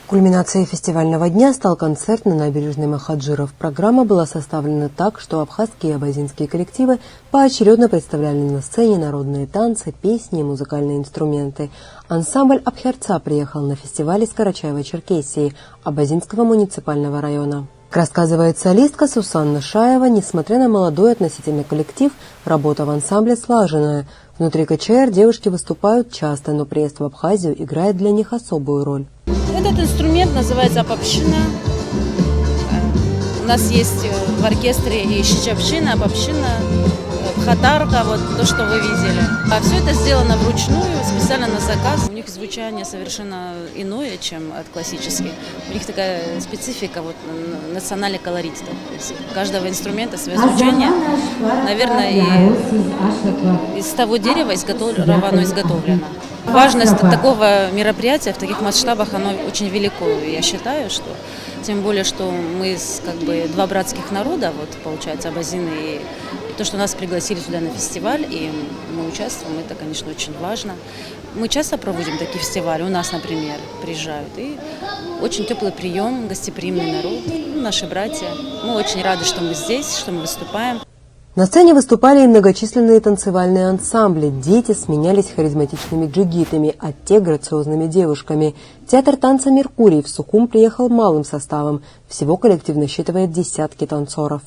Кульминацией фестивального дня стал концерт на набережной Махаджиров. Программа была составлена так, что абхазские и абазинские коллективы поочередно представляли на сцене народные танцы, песни и музыкальные инструменты. Ансамбль «Абхерца» приехал на фестиваль из Карачаево-Черкесии, Абазинского муниципального района. Как рассказывает солистка Сусанна Шаева, несмотря на молодой относительно коллектив, работа в ансамбле слаженная. Внутри КЧР девушки выступают часто, но приезд в Абхазию играет для них особую роль. Этот инструмент называется апапшина. У нас есть в оркестре и щичапшина, апапшина, бхатарка, вот то, что вы видели. А все это сделано вручную, специально на заказ. У них звучание совершенно иное, чем от классических. У них такая специфика, вот, национальный колорит. У каждого инструмента свое звучание, наверное, и из того дерева, из которого оно изготовлено. Важность такого мероприятия в таких масштабах, оно очень велико, я считаю, что тем более, что мы как бы два братских народа, вот получается, абазины, и то, что нас пригласили сюда на фестиваль, и мы участвуем, это, конечно, очень важно. Мы часто проводим такие фестивали, у нас, например, приезжают, и очень теплый прием, гостеприимный народ, наши братья. Мы очень рады, что мы здесь, что мы выступаем. На сцене выступали и многочисленные танцевальные ансамбли. Дети сменялись харизматичными джигитами, а те – грациозными девушками. Театр танца «Меркурий» в Сухум приехал малым составом. Всего коллектив насчитывает десятки танцоров.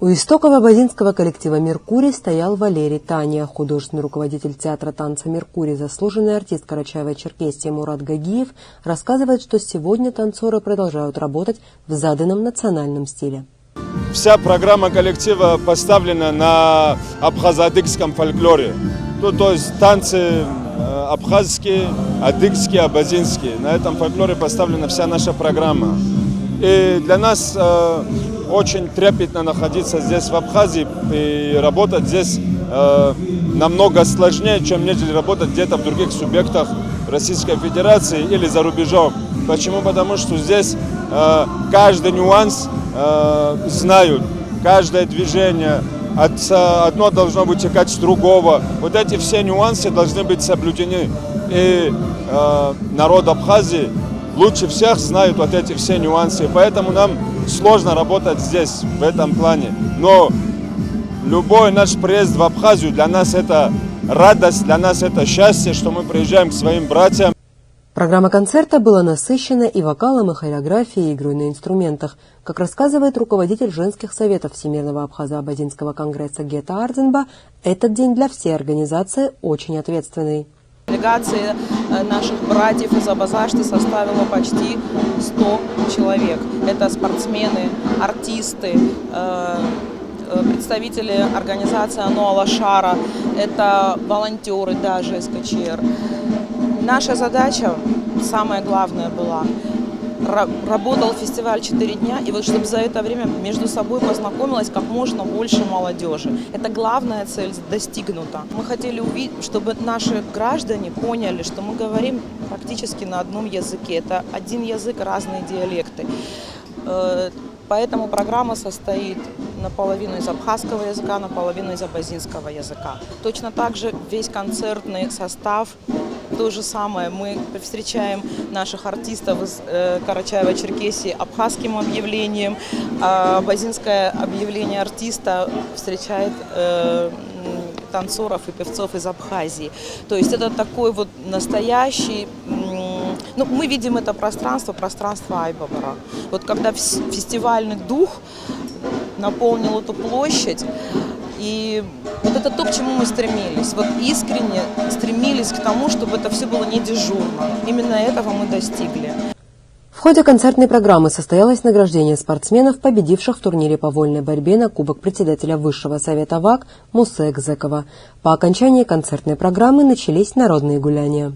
У истоков абазинского коллектива «Меркурий» стоял Валерий Таня. Художественный руководитель театра танца «Меркурий», заслуженный артист Карачаево-Черкесии Мурат Гагиев рассказывает, что сегодня танцоры продолжают работать в заданном национальном стиле. Вся программа коллектива поставлена на абхазо-адыгском фольклоре. То есть танцы абхазские, адыгские, абазинские. На этом фольклоре поставлена вся наша программа. И для нас очень трепетно находиться здесь, в Абхазии, и работать здесь намного сложнее, чем нежели работать где-то в других субъектах Российской Федерации или за рубежом. Почему? Потому что здесь каждый нюанс знают, каждое движение, одно должно вытекать с другого. Вот эти все нюансы должны быть соблюдены. И народ Абхазии лучше всех знают вот эти все нюансы, поэтому нам сложно работать здесь, в этом плане. Но любой наш приезд в Абхазию для нас это радость, для нас это счастье, что мы приезжаем к своим братьям. Программа концерта была насыщена и вокалом, и хореографией, и игрой на инструментах. Как рассказывает руководитель женских советов Всемирного абхазо-абазинского конгресса Гета Ардзенба, этот день для всей организации очень ответственный. Делегация наших братьев из Абазашты составила почти 100 человек. Это спортсмены, артисты, представители организации «Оно Алашара», это волонтеры даже из КЧР. Наша задача, самая главная была, работал фестиваль 4 дня, и вот чтобы за это время между собой познакомилось как можно больше молодежи. Это главная цель достигнута. Мы хотели увидеть, чтобы наши граждане поняли, что мы говорим практически на одном языке. Это один язык, разные диалекты. Поэтому программа состоит наполовину из абхазского языка, наполовину из абазинского языка. Точно так же весь концертный состав. То же самое, мы встречаем наших артистов из Карачаево-Черкесии абхазским объявлением, а абазинское объявление артиста встречает танцоров и певцов из Абхазии. То есть это такой вот настоящий, ну, мы видим это пространство Айбабара. Вот когда фестивальный дух наполнил эту площадь, и вот это то, к чему мы стремились. Вот искренне стремились к тому, чтобы это все было не дежурно. Именно этого мы достигли. В ходе концертной программы состоялось награждение спортсменов, победивших в турнире по вольной борьбе на Кубок председателя Высшего совета ВАК Мусе Экзекова. По окончании концертной программы начались народные гуляния.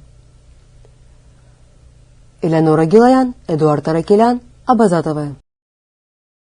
Элеонора Гилаян, Эдуард Аракелян, Абаза ТВ.